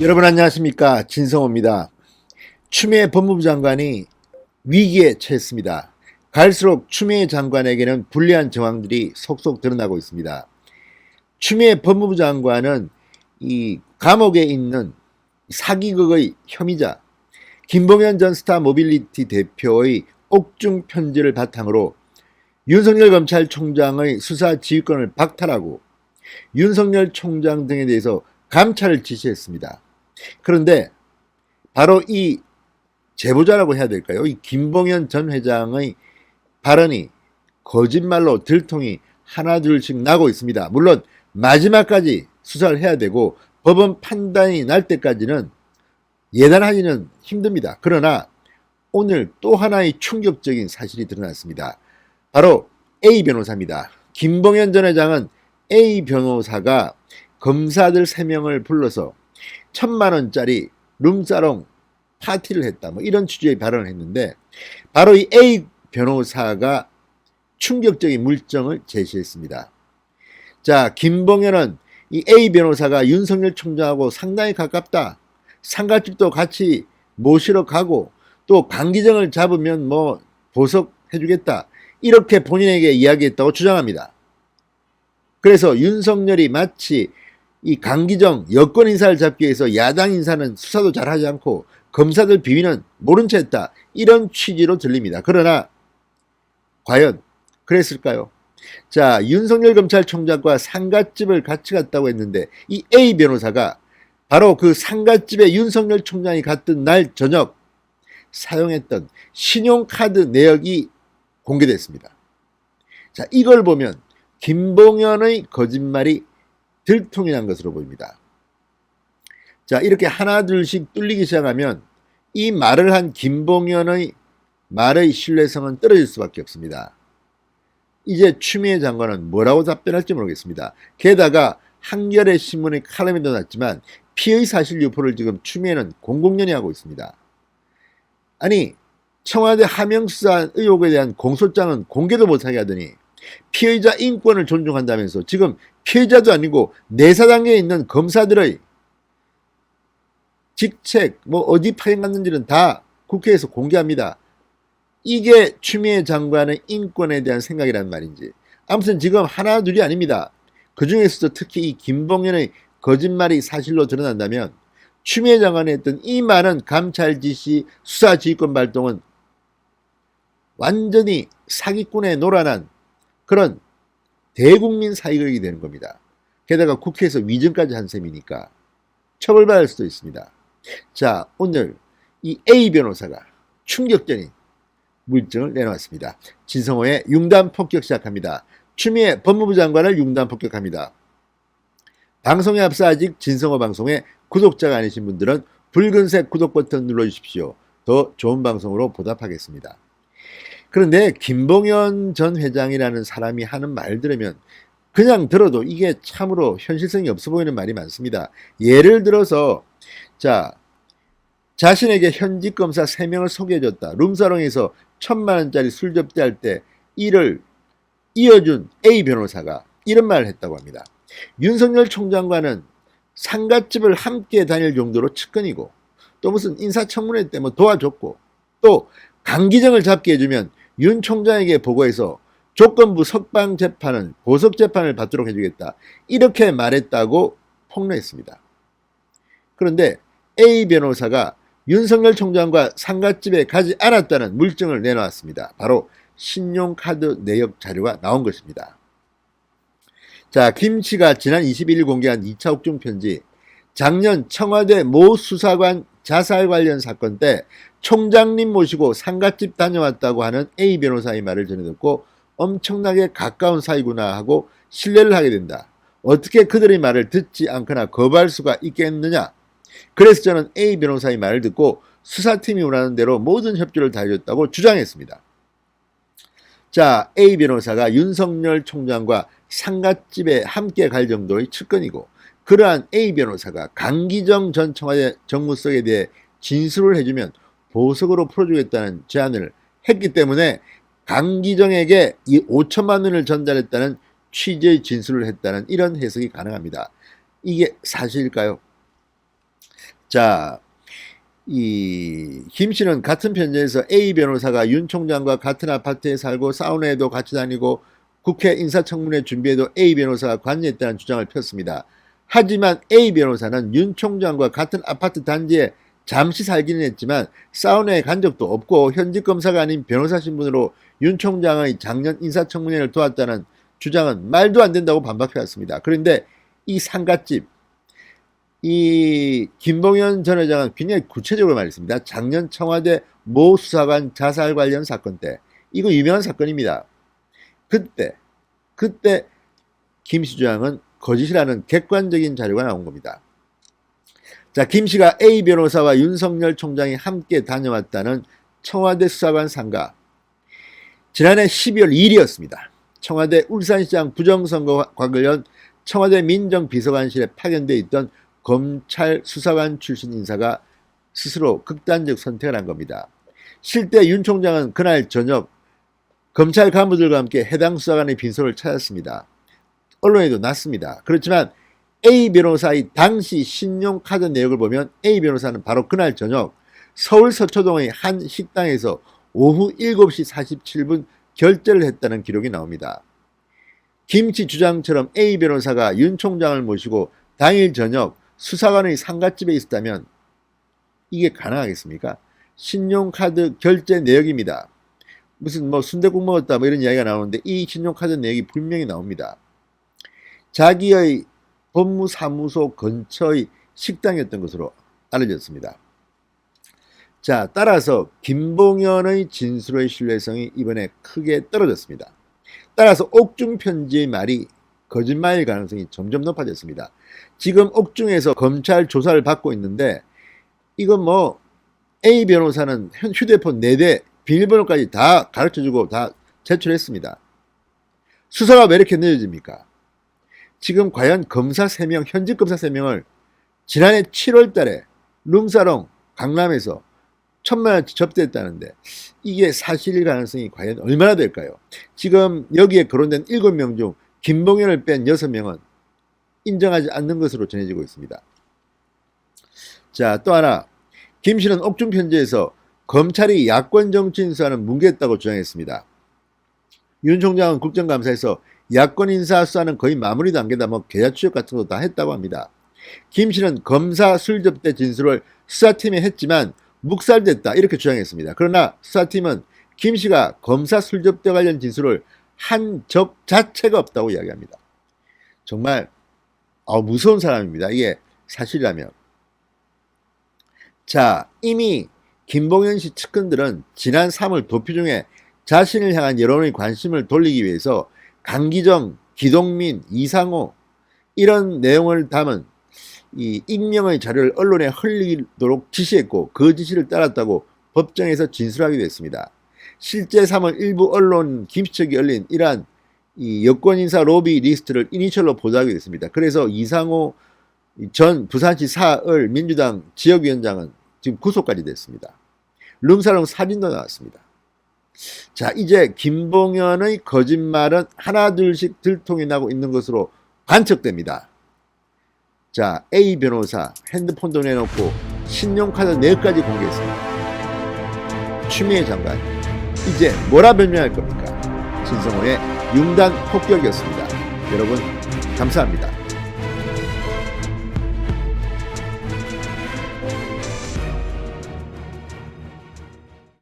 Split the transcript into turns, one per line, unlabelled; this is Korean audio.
여러분 안녕하십니까, 진성호입니다. 추미애 법무부 장관이 위기에 처했습니다. 갈수록 추미애 장관에게는 불리한 정황들이 속속 드러나고 있습니다. 추미애 법무부 장관은 이 감옥에 있는 사기극의 혐의자 김봉현 전 스타모빌리티 대표의 옥중 편지를 바탕으로 윤석열 검찰총장의 수사 지휘권을 박탈하고 윤석열 총장 등에 대해서 감찰을 지시했습니다. 그런데 바로 이 제보자라고 해야 될까요? 이 김봉현 전 회장의 발언이 거짓말로 들통이 하나둘씩 나고 있습니다. 물론 마지막까지 수사를 해야 되고 법원 판단이 날 때까지는 예단하기는 힘듭니다. 그러나 오늘 또 하나의 충격적인 사실이 드러났습니다. 바로 A 변호사입니다. 김봉현 전 회장은 A 변호사가 검사들 3명을 불러서 1,000만 원짜리 룸사롱 파티를 했다, 뭐 이런 취지의 발언을 했는데, 바로 이 A 변호사가 충격적인 물증을 제시했습니다. 자, 김봉현은 이 A 변호사가 윤석열 총장하고 상당히 가깝다, 상가집도 같이 모시러 가고 또 강기정을 잡으면 뭐 보석해주겠다, 이렇게 본인에게 이야기했다고 주장합니다. 그래서 윤석열이 마치 이 강기정 여권 인사를 잡기 위해서 야당 인사는 수사도 잘하지 않고 검사들 비위는 모른 채 했다, 이런 취지로 들립니다. 그러나 과연 그랬을까요? 자, 윤석열 검찰총장과 상가집을 같이 갔다고 했는데 이 A 변호사가 바로 그 상가집에 윤석열 총장이 갔던 날 저녁 사용했던 신용카드 내역이 공개됐습니다. 자, 이걸 보면 김봉현의 거짓말이 들통이 난 것으로 보입니다. 자, 이렇게 하나둘씩 뚫리기 시작하면 이 말을 한 김봉현의 말의 신뢰성은 떨어질 수밖에 없습니다. 이제 추미애 장관은 뭐라고 답변할지 모르겠습니다. 게다가 한겨레 신문의 칼럼에도 났지만 피의 사실 유포를 지금 추미애는 공공연히 하고 있습니다. 아니, 청와대 하명수사 의혹에 대한 공소장은 공개도 못하게 하더니 피의자 인권을 존중한다면서 지금 피의자도 아니고 내사 단계에 있는 검사들의 직책, 뭐 어디 파견 갔는지는 다 국회에서 공개합니다. 이게 추미애 장관의 인권에 대한 생각이란 말인지. 아무튼 지금 하나 둘이 아닙니다. 그 중에서도 특히 이 김봉현의 거짓말이 사실로 드러난다면 추미애 장관이 했던 이 많은 감찰 지시, 수사 지휘권 발동은 완전히 사기꾼에 놀아난 그런 대국민 사익이 되는 겁니다. 게다가 국회에서 위증까지 한 셈이니까 처벌받을 수도 있습니다. 자, 오늘 이 A 변호사가 충격적인 물증을 내놓았습니다. 진성호의 융단 폭격 시작합니다. 추미애 법무부 장관을 융단 폭격합니다. 방송에 앞서 아직 진성호 방송에 구독자가 아니신 분들은 붉은색 구독 버튼 눌러주십시오. 더 좋은 방송으로 보답하겠습니다. 그런데 김봉현 전 회장이라는 사람이 하는 말 들으면 그냥 들어도 이게 참으로 현실성이 없어 보이는 말이 많습니다. 예를 들어서 자, 자신에게 현직 검사 3명을 소개해줬다, 룸사롱에서 1,000만 원짜리 술 접대할 때 이를 이어준 A 변호사가 이런 말을 했다고 합니다. 윤석열 총장과는 상가집을 함께 다닐 정도로 측근이고 또 무슨 인사청문회 때 뭐 도와줬고 또 강기정을 잡게 해주면 윤 총장에게 보고해서 조건부 석방 재판은 보석 재판을 받도록 해주겠다, 이렇게 말했다고 폭로했습니다. 그런데 A 변호사가 윤석열 총장과 상가집에 가지 않았다는 물증을 내놓았습니다. 바로 신용카드 내역 자료가 나온 것입니다. 자, 김 씨가 지난 21일 공개한 2차 옥중 편지, 작년 청와대 모 수사관 자살 관련 사건 때 총장님 모시고 상가집 다녀왔다고 하는 A 변호사의 말을 전해듣고 엄청나게 가까운 사이구나 하고 신뢰를 하게 된다. 어떻게 그들의 말을 듣지 않거나 거부할 수가 있겠느냐. 그래서 저는 A 변호사의 말을 듣고 수사팀이 원하는 대로 모든 협조를 다해줬다고 주장했습니다. 자, A 변호사가 윤석열 총장과 상가집에 함께 갈 정도의 측근이고 그러한 A 변호사가 강기정 전 청와대 정무석에 대해 진술을 해주면 보석으로 풀어주겠다는 제안을 했기 때문에 강기정에게 이 5천만 원을 전달했다는 취재의 진술을 했다는 이런 해석이 가능합니다. 이게 사실일까요? 자, 이 김 씨는 같은 편지에서 A 변호사가 윤 총장과 같은 아파트에 살고 사우나에도 같이 다니고 국회 인사청문회 준비에도 A 변호사가 관여했다는 주장을 폈습니다. 하지만 A 변호사는 윤 총장과 같은 아파트 단지에 잠시 살기는 했지만 사우나에 간 적도 없고 현직 검사가 아닌 변호사 신분으로 윤 총장의 작년 인사청문회를 도왔다는 주장은 말도 안 된다고 반박해왔습니다. 그런데 이 상갓집, 이 김봉현 전 회장은 굉장히 구체적으로 말했습니다. 작년 청와대 모 수사관 자살 관련 사건 때, 이거 유명한 사건입니다. 그때 김 씨 주장은 거짓이라는 객관적인 자료가 나온 겁니다. 자, 김 씨가 A 변호사와 윤석열 총장이 함께 다녀왔다는 청와대 수사관 상가. 지난해 12월 2일이었습니다. 청와대 울산시장 부정선거 관련 청와대 민정비서관실에 파견돼 있던 검찰 수사관 출신 인사가 스스로 극단적 선택을 한 겁니다. 실제 윤 총장은 그날 저녁 검찰 간부들과 함께 해당 수사관의 빈소를 찾았습니다. 언론에도 났습니다. 그렇지만 A 변호사의 당시 신용카드 내역을 보면 A 변호사는 바로 그날 저녁 서울 서초동의 한 식당에서 오후 7시 47분 결제를 했다는 기록이 나옵니다. 김 씨 주장처럼 A 변호사가 윤 총장을 모시고 당일 저녁 수사관의 상갓집에 있었다면 이게 가능하겠습니까? 신용카드 결제 내역입니다. 무슨 뭐 순댓국 먹었다 뭐 이런 이야기가 나오는데 이 신용카드 내역이 분명히 나옵니다. 자기의 법무사무소 근처의 식당이었던 것으로 알려졌습니다. 자, 따라서 김봉현의 진술의 신뢰성이 이번에 크게 떨어졌습니다. 따라서 옥중 편지의 말이 거짓말일 가능성이 점점 높아졌습니다. 지금 옥중에서 검찰 조사를 받고 있는데 이건 뭐 A 변호사는 휴대폰 4대 비밀번호까지 다 가르쳐주고 다 제출했습니다. 수사가 왜 이렇게 늦어집니까? 지금 과연 검사 3명, 현직 검사 3명을 지난해 7월 달에 룸사롱 강남에서 1,000만원치 접대했다는데 이게 사실일 가능성이 과연 얼마나 될까요? 지금 여기에 거론된 7명 중 김봉현을 뺀 6명은 인정하지 않는 것으로 전해지고 있습니다. 자, 또 하나, 김 씨는 옥중 편지에서 검찰이 야권 정치인 수사는 뭉개했다고 주장했습니다. 윤 총장은 국정감사에서 야권 인사 수사는 거의 마무리 단계다, 뭐 계좌 추적 같은 것도 다 했다고 합니다. 김 씨는 검사 술접대 진술을 수사팀에 했지만 묵살됐다 이렇게 주장했습니다. 그러나 수사팀은 김 씨가 검사 술접대 관련 진술을 한 적 자체가 없다고 이야기합니다. 정말 무서운 사람입니다. 이게 사실이라면. 자, 이미 김봉현 씨 측근들은 지난 3월 도표 중에 자신을 향한 여론의 관심을 돌리기 위해서 강기정, 기동민, 이상호 이런 내용을 담은 이 익명의 자료를 언론에 흘리도록 지시했고 그 지시를 따랐다고 법정에서 진술하기도 했습니다. 실제 3월 일부 언론 김씨 측이 올린 이러한 이 여권 인사 로비 리스트를 이니셜로 보도하게 됐습니다. 그래서 이상호 전 부산시 사을 민주당 지역위원장은 지금 구속까지 됐습니다. 룸사롱 사진도 나왔습니다. 자, 이제 김봉현의 거짓말은 하나둘씩 들통이 나고 있는 것으로 관측됩니다. 자, A 변호사 핸드폰도 내놓고 신용카드 내역까지 공개했습니다. 추미애 장관, 이제 뭐라 변명할 겁니까? 진성호의 융단 폭격이었습니다. 여러분 감사합니다.